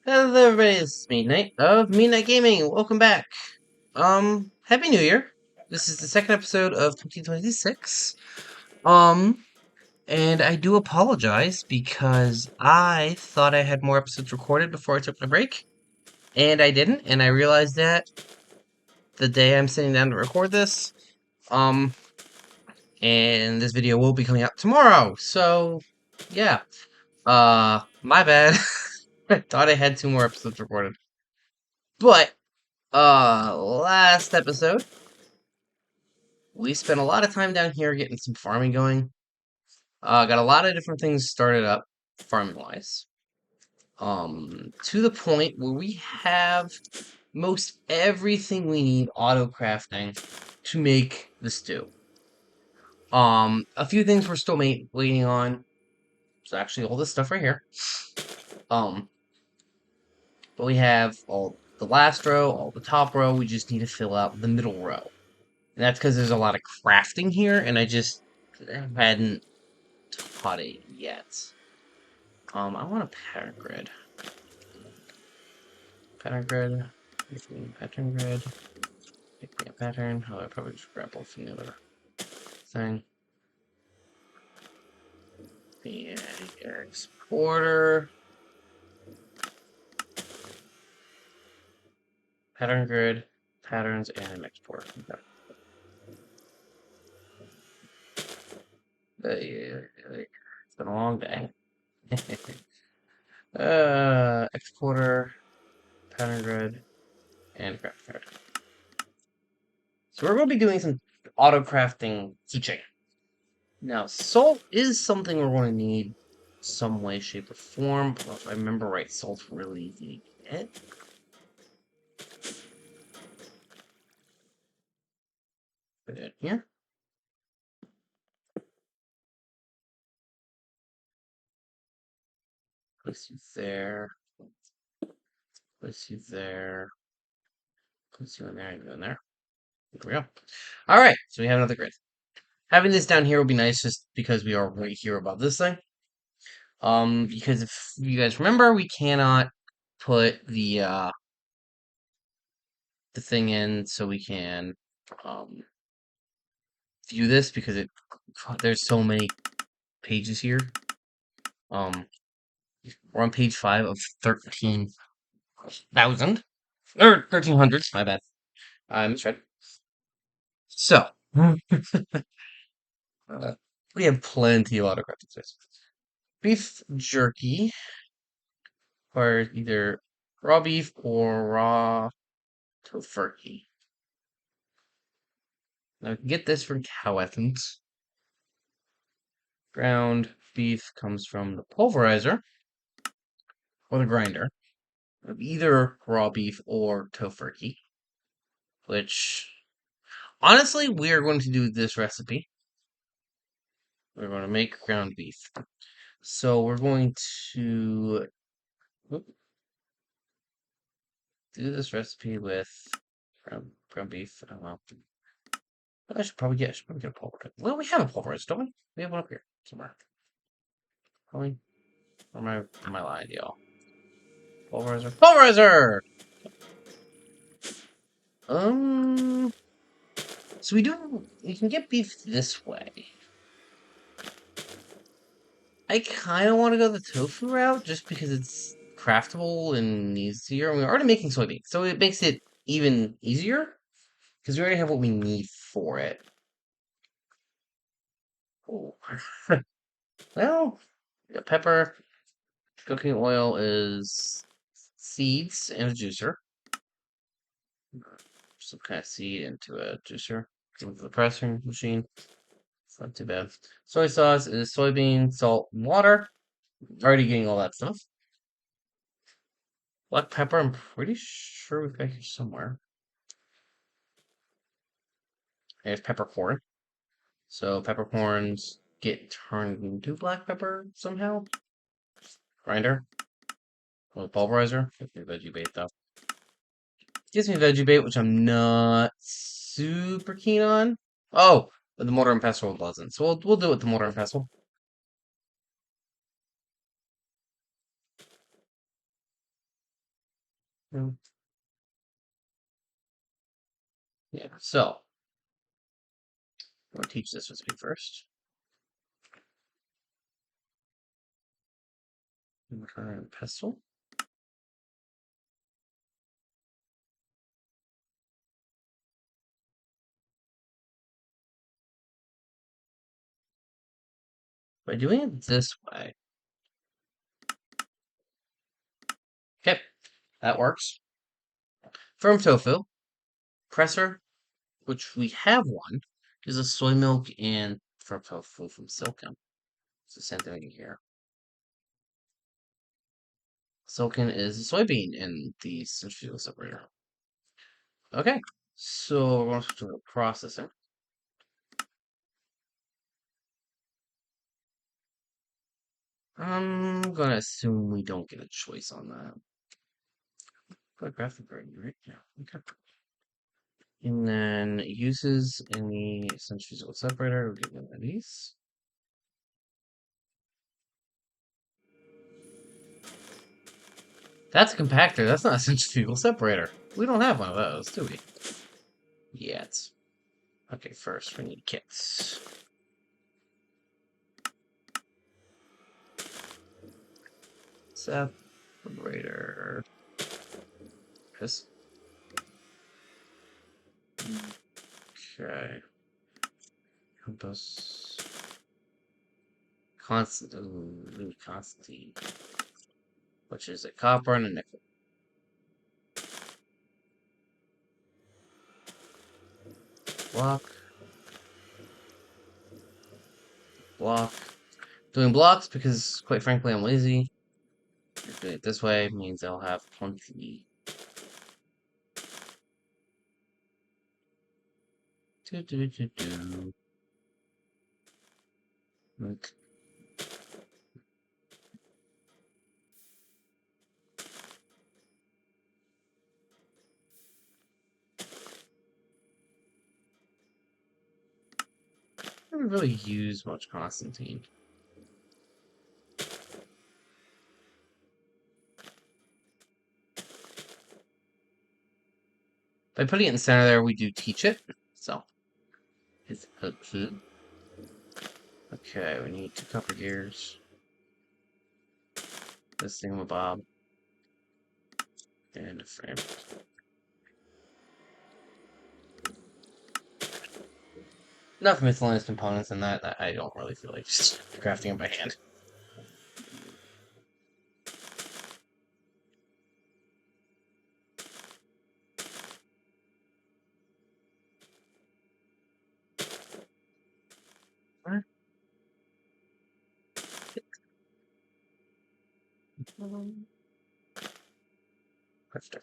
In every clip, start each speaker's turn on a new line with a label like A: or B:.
A: Hello everybody, this is Midnight of Midnight Gaming. Welcome back. Happy New Year. This is the second episode of 2026. Um, and I do apologize because I thought I had more episodes recorded before I took my break, and I didn't, and I realized that the day I'm sitting down to record this. Um, and this video will be coming out tomorrow. So, yeah. My bad. I thought I had two more episodes recorded. But last episode, we spent a lot of time down here getting some farming going. Got a lot of different things started up, farming wise. To the point where we have most everything we need auto crafting to make the stew. A few things we're still waiting on. It's actually all this stuff right here. Um, but we have all the last row, all the top row. We just need to fill out the middle row. And that's because there's a lot of crafting here, and I just hadn't taught it yet. I want a pattern grid. Pattern grid. Pattern grid. Pick me a pattern. Oh, I probably just grab both from the other thing. The exporter. Pattern grid. Patterns and an exporter. Okay. It's been a long day. Exporter, pattern grid, and craft card. So we're going to be doing some auto crafting teaching. Now, salt is something we're going to need some way, shape, or form. But if I remember right, salt's really easy to get. Put it in here. Place you there. Place you there. Place you in there and go in there. There we go. Alright, so we have another grid. Having this down here will be nice just because we are right here above this thing. Because if you guys remember, we cannot put the thing in so we can view this because there's so many pages here. We're on page 5 of 13,000 or 1,300. My bad. I misread. So we have plenty of autocorrect space. Beef jerky, or either raw beef or raw tofurkey. Now, we can get this from cow essence. Ground beef comes from the pulverizer or the grinder of either raw beef or tofurkey, which honestly, we are going to do this recipe. We're going to make ground beef. So we're going to do this recipe with ground beef. I don't know. I should probably get a pulverizer. Well, we have a pulverizer, don't we? We have one up here somewhere. Probably. Or am I lying to y'all? Pulverizer. Pulverizer! So we can get beef this way. I kind of want to go the tofu route just because it's craftable and easier. We're already making soybeans, so it makes it even easier because we already have what we need for it. Oh. Well, pepper, cooking oil is seeds and a juicer. Some kind of seed into a juicer. Into the pressing machine. It's not too bad. Soy sauce is soybean, salt, and water. Already getting all that stuff. Black pepper, I'm pretty sure we've got here somewhere. There's peppercorn. So peppercorns get turned into black pepper somehow. Grinder. Or pulverizer. Gives me veggie bait though. Gives me veggie bait, which I'm not super keen on. Oh, but the mortar and pestle doesn't. So we'll do it with the mortar and pestle. Mm, yeah, so we'll teach this recipe first. Mortar and pestle. By doing it this way, okay, that works. Firm tofu, presser, which we have one, is a soy milk and firm tofu from Silken. It's the same thing here. Silken is a soybean in the centrifugal separator. Okay, so we're going to switch to the processor. I'm gonna assume we don't get a choice on that. Got graphic burden, right? Yeah. Okay. And then uses in the centrifugal separator. We'll get one of these. That's a compactor. That's not a centrifugal separator. We don't have one of those, do we? Yet. Okay, first we need kits. Separator. This. Okay. Compass. Constant. Ooh, Constantine. Which is a copper and a nickel. Block. Block. Doing blocks because, quite frankly, I'm lazy. Doing it this way means I'll have plenty. Do, do, do, do. Like, I haven't really used much Constantine. By putting it in the center there, we do teach it. So, it's okay. We need two copper gears. This thingamabob. And a frame. Enough miscellaneous components in that I don't really feel like just crafting it by hand. Right. Crafter.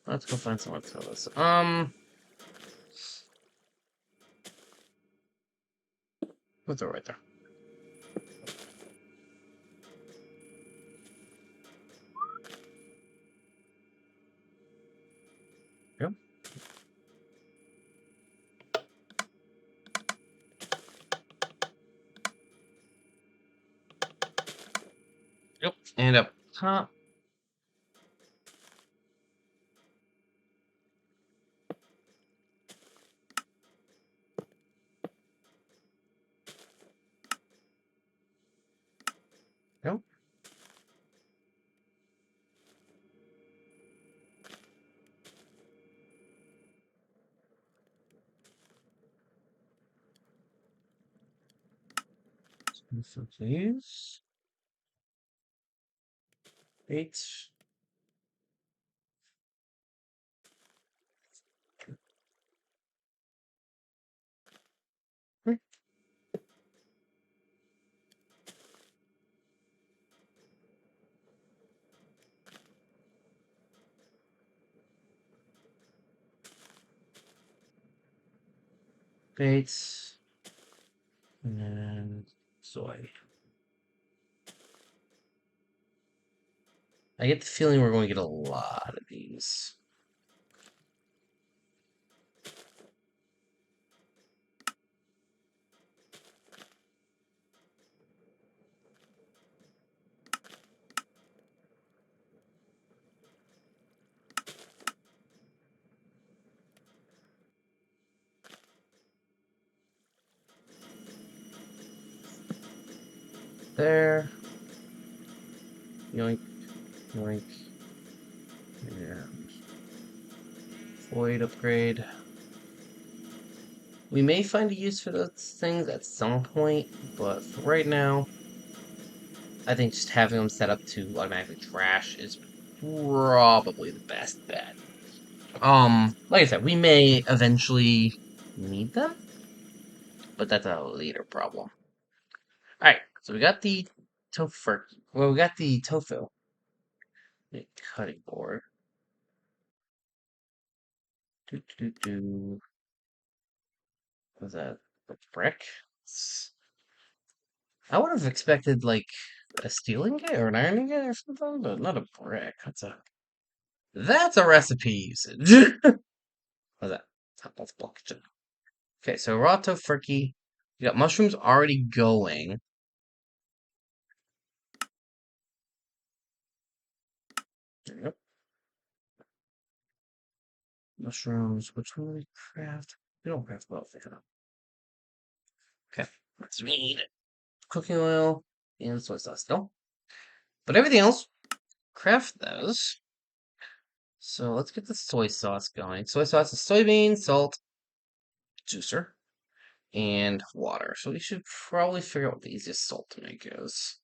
A: Let's go find somewhere to throw this. We'll throw it right there. Yep. Yep. And up top. Yep. So please. 8. Baits. And then soy. I get the feeling we're going to get a lot of these. there. Yoink, yoink. Yeah. Void upgrade. We may find a use for those things at some point, but for right now, I think just having them set up to automatically trash is probably the best bet. Like I said, we may eventually need them, but that's a later problem. Alright, so we got the tofu. Well, we got the tofu. The cutting board. Do, do, do. Was that a brick? I would have expected like a steel ingot or an iron ingot or something, but not a brick. That's a recipe usage. What's that? Top of block kitchen. Okay, so raw tofurkey. You got mushrooms already going. There you go. Mushrooms. Which one do we craft? We don't craft both. Okay, let's read. Cooking oil and soy sauce still. But everything else, craft those. So let's get the soy sauce going. Soy sauce is soybean, salt, juicer, and water. So we should probably figure out what the easiest salt to make is.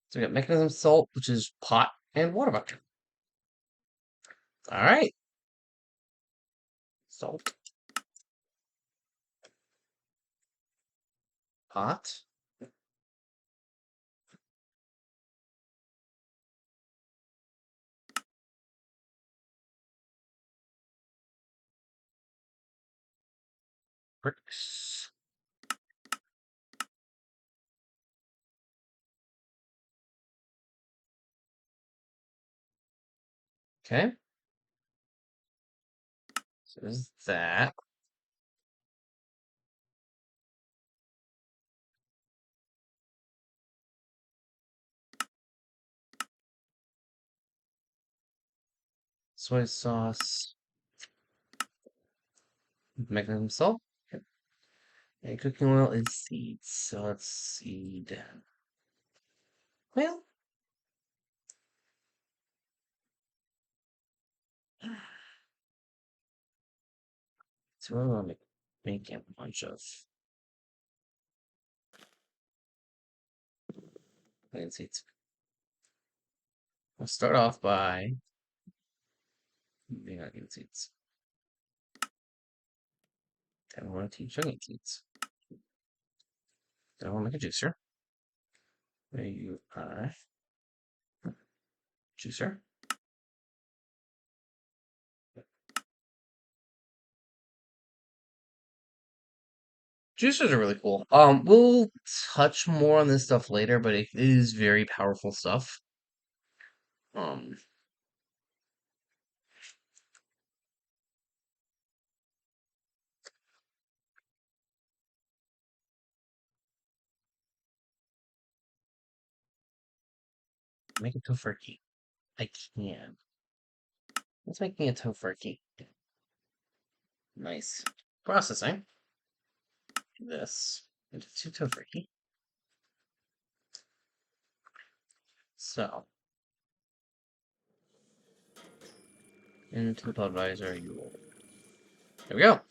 A: So we got mechanism salt, which is pot and water butter. All right, salt, pot, bricks. Okay, so there's that. Soy sauce, mechanism salt. Okay. And cooking oil is seeds. So let's seed. Well, so we're gonna make a bunch of plain seeds. We'll start off by making onion seeds. Then we want to teach onion seeds. Then I want to make a juicer. There you are. Juicer. Juicers are really cool. We'll touch more on this stuff later, but it is very powerful stuff. Um, make a tofurkey. I can. Let's making a tofurkey. Nice. Processing this into two tofurkey. So, into the pulverizer you will. There we go.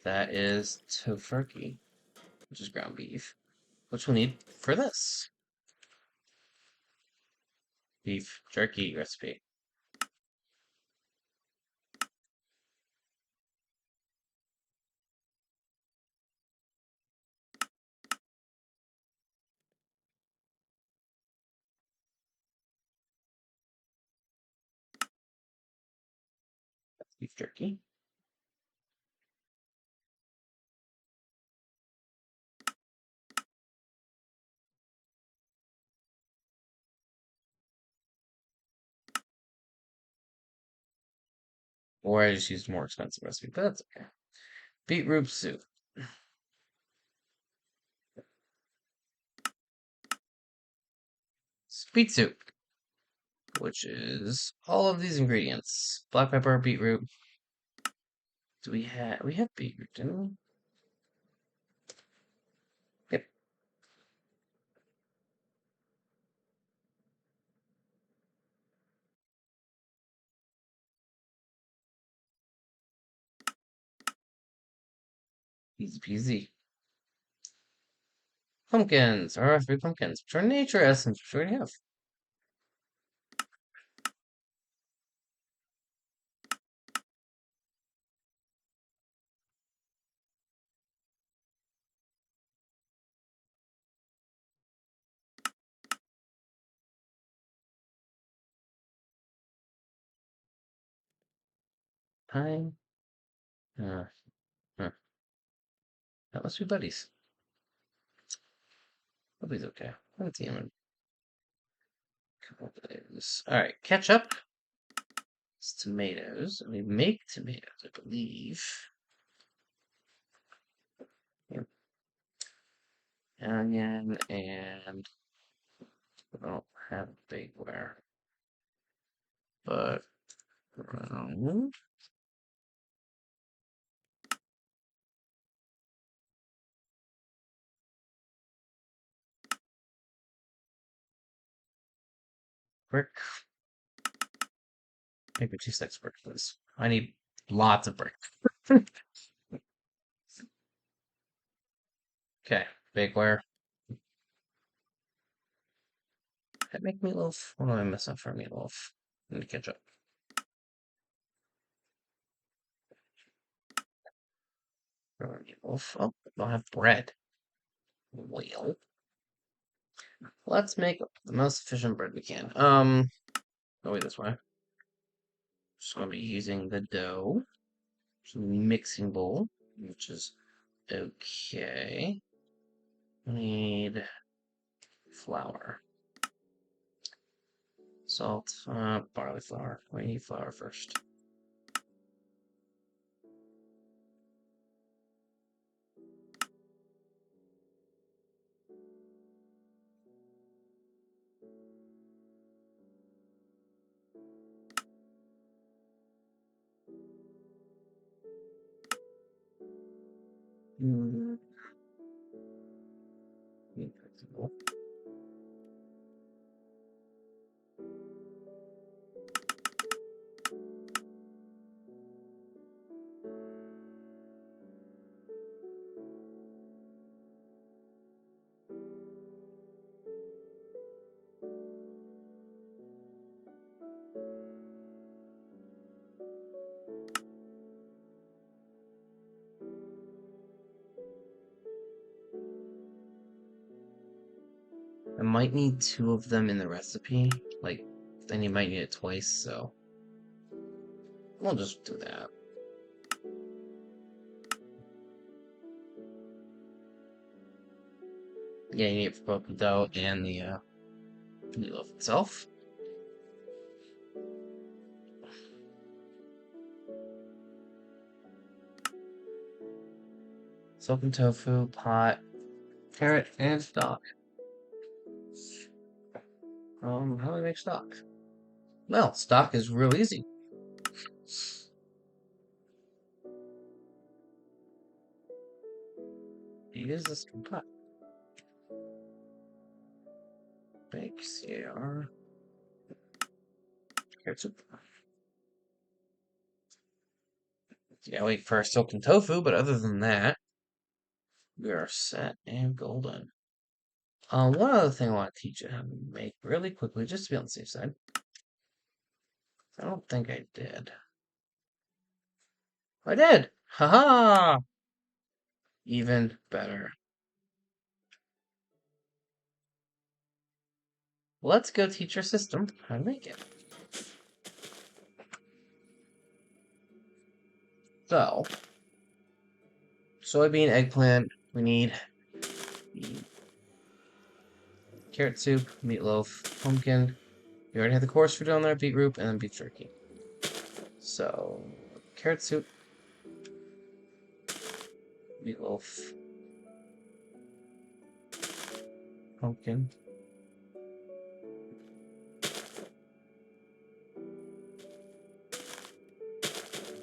A: That is tofurkey, which is ground beef, which we'll need for this beef jerky recipe. Beef jerky. Or I just used a more expensive recipe, but that's okay. Beetroot soup. Sweet soup, which is all of these ingredients. Black pepper, beetroot, Do we have beetroot, didn't we? Yep. Easy peasy. Pumpkins. There are 3 pumpkins. Which are nature essence, which we already have. Pine. Uh, huh. That must be buddies. Buddies okay. Let's see him in a couple of days. Alright, ketchup. It's tomatoes. We make tomatoes, I believe. Yep. Onion and I don't have bakeware. But brick. Maybe 2 sticks brick, please. I need lots of brick. Okay, bakeware. I make meatloaf. What am I missing for meatloaf? I need ketchup. Meatloaf. Oh, I don't have bread. Well, let's make the most efficient bread we can. Go this way. Just gonna be using the dough. So mixing bowl, which is okay. We need flour. Salt, barley flour. We need flour first. Mm. I might need 2 of them in the recipe. Like, then you might need it twice, so we'll just do that. Yeah, you need it for both the dough and the meatloaf itself. Soaking tofu, pot, carrot, and stock. How do I make stock? Well, stock is real easy. Use this pot. Bake CAR. Carrot soup. Yeah, wait for our soaking tofu, but other than that, we are set and golden. One other thing I want to teach you how to make really quickly, just to be on the safe side. I don't think I did. I did! Haha! Even better. Let's go teach our system how to make it. So, soybean, eggplant, we need carrot soup, meatloaf, pumpkin. We already had the coarse fruit on there, beetroot, and then beef jerky. So, carrot soup, meatloaf, pumpkin,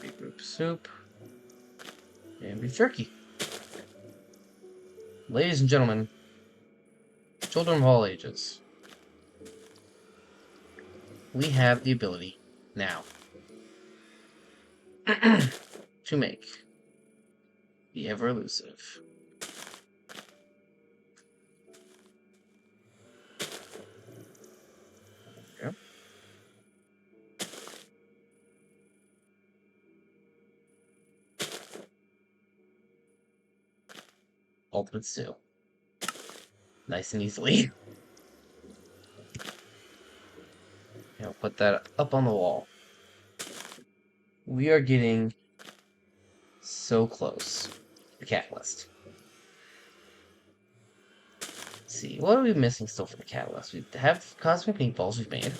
A: beetroot soup, and beef jerky. Ladies and gentlemen, children of all ages, we have the ability now to make the ever elusive ultimate stew. Nice and easily. I'll put that up on the wall. We are getting so close. The catalyst. Let's see, what are we missing still for the catalyst? We have cosmic meatballs we've made.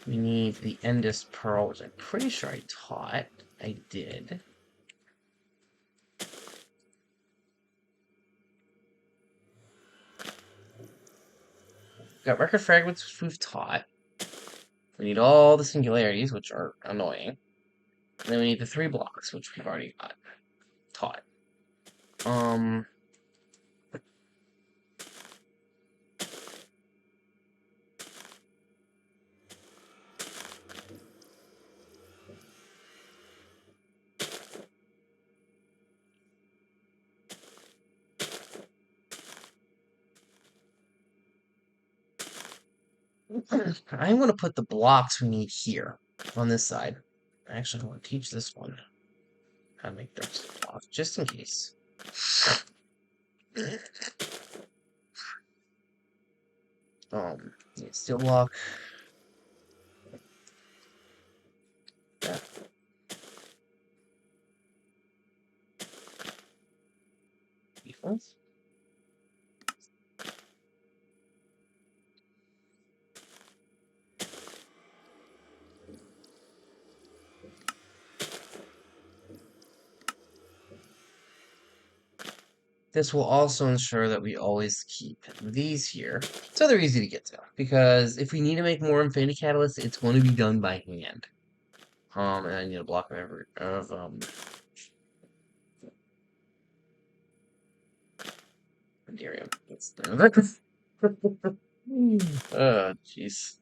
A: We need the Endist Pearl, which I'm pretty sure I taught. I did. Got record fragments, which we've taught. We need all the singularities, which are annoying. And then we need the 3 blocks, which we've already got taught. I'm going to put the blocks we need here on this side. Actually, I want to teach this one how to make dark blocks, just in case. Steel block. That. Defense. This will also ensure that we always keep these here, so they're easy to get to. Because if we need to make more Infinity Catalysts, it's going to be done by hand. And I need a block of Enderium. Oh, jeez.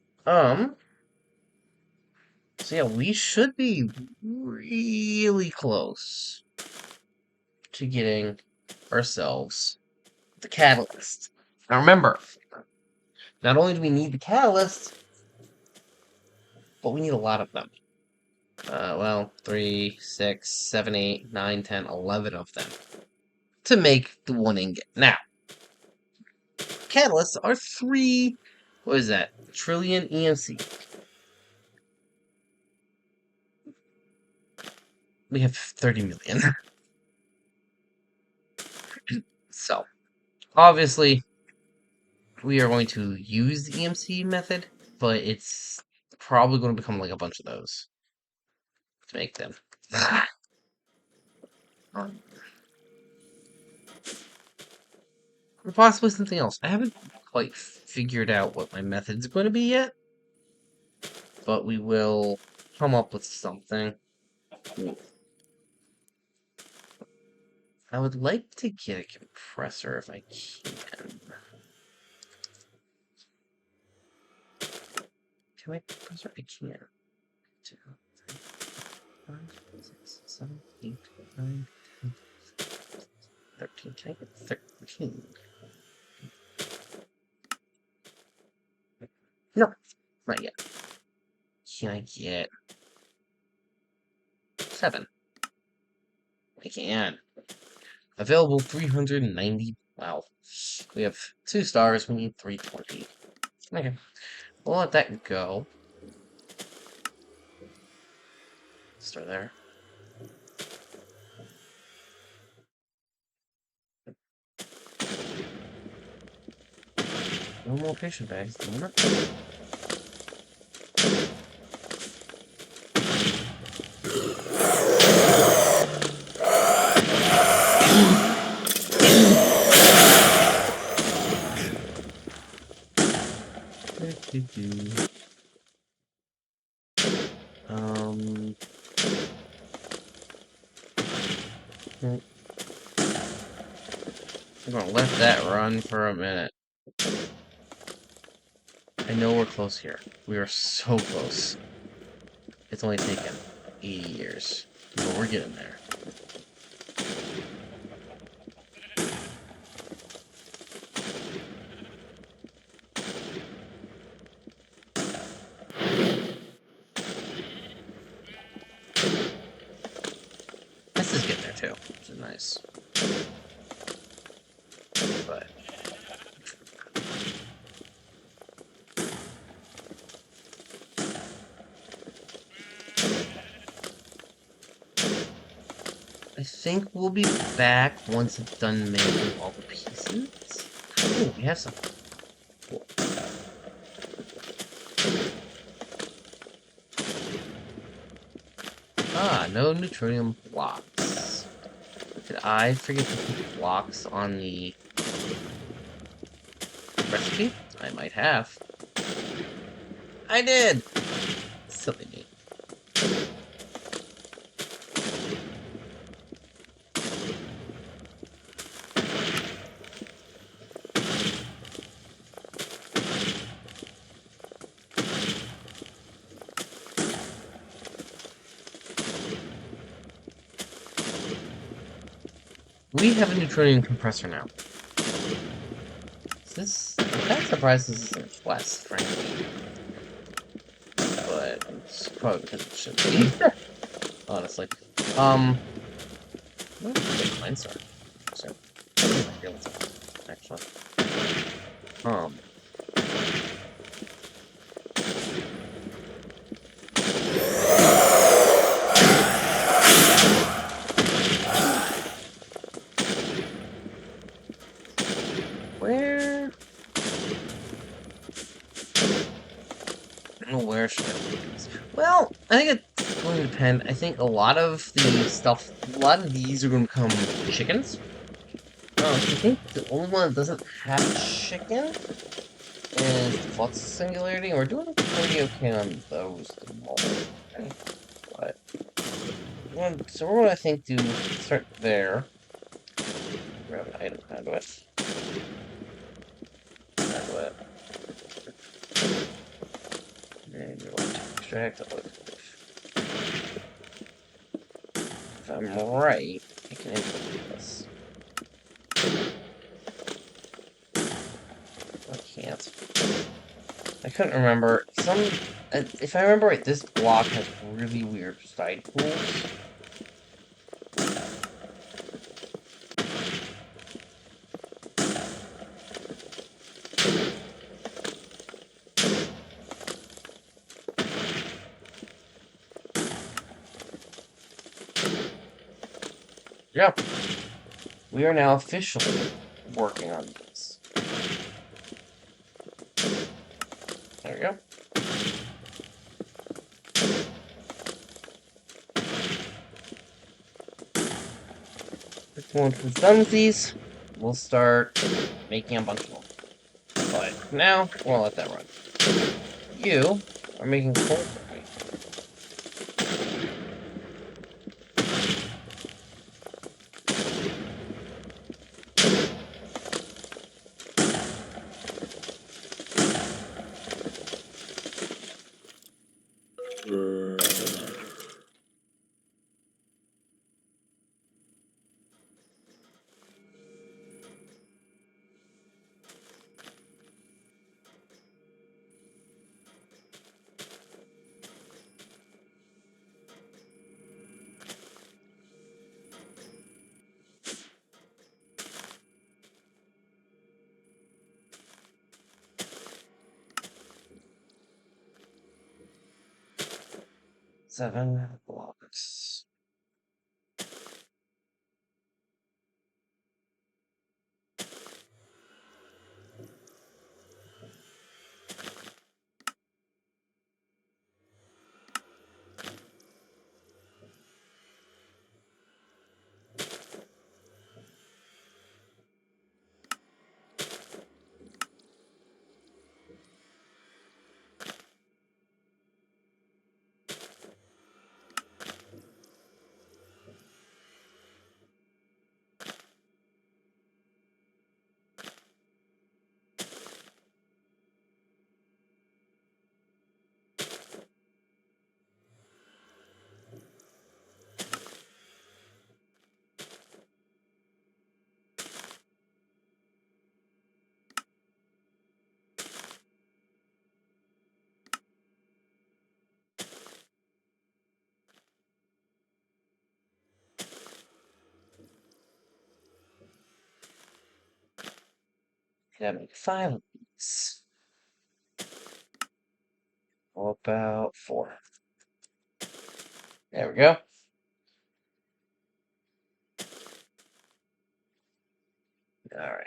A: So yeah, we should be really close to getting ourselves the catalyst. Now remember, not only do we need the catalyst, but we need a lot of them. Well, 3, 6, 7, 8, 9, 10, 11 of them to make the 1 ingot. Now, catalysts are 3, what is that, trillion EMC. We have 30 million. So, obviously, we are going to use the EMC method, but it's probably going to become like a bunch of those to make them. Or possibly something else. I haven't quite figured out what my method's going to be yet, but we will come up with something. I would like to get a compressor if I can. Can I compressor? I can. 2, 3, 4, 5, 6, 7, 8, 9, 10, 13. Can I get 13? No, not yet. Can I get 7? I can. Available 390. Wow. We have 2 stars. We need 320. Okay. We'll let that go. Start there. No more patient bags. Damn it. I'm gonna let that run for a minute. I know we're close here. We are so close. It's only taken 80 years, but we're getting there. This is getting there too, which is nice. But I think we'll be back once it's done making all the pieces. Oh, we have some. Cool. Ah, no neutronium blocks. Did I forget to put blocks on the recipe? I might have. I did! Silly me. We have a neutronium compressor now. I'm kind of surprised this isn't less, frankly. But it's probably because it should be. Honestly. What did the mines are? So, actually. Um. Where? Where should I put these? Well, I think it's going to depend. I think a lot of a lot of these are going to become chickens. I think the only one that doesn't have chicken is the Flux Singularity. We're doing pretty okay on those at the moment. Okay. But, so we're going to, I think, start there. Grab an item conduit. Conduit. And we're going to extract. If I'm right, I can input this. I can't. I couldn't remember. If I remember right, this block has really weird side pools. Yep. We are now officially working on this. There we go. Once it's done with these, we'll start making a bunch of them. But for now, we'll let that run. You are making coal for me. Seven blocks. Gotta make 5 of these. How about 4? There we go. Alright.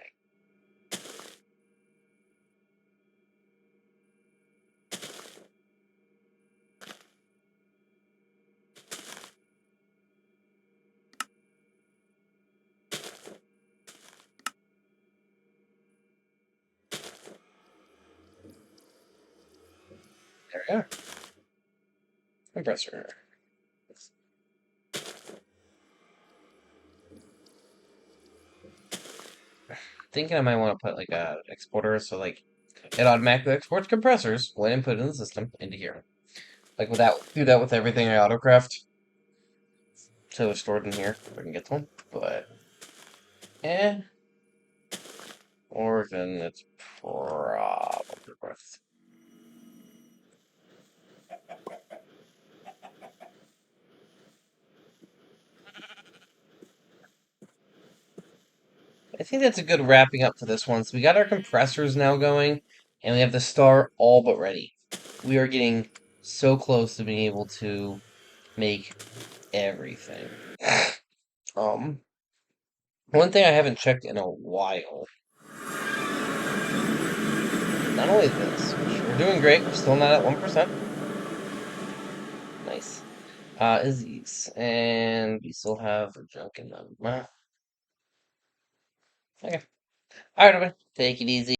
A: There we are. Compressor. Thinking I might want to put like a exporter so like it automatically exports compressors when input in the system into here. Like without do that with everything I autocraft. So it's stored in here if I can get to them. But or then it's probably worth. I think that's a good wrapping up for this one. So we got our compressors now going, and we have the star all but ready. We are getting so close to being able to make everything. Um, One thing I haven't checked in a while. Not only this, which we're doing great. We're still not at 1%. Nice. Is these, and we still have junk in them. Okay. All right, everybody, take it easy.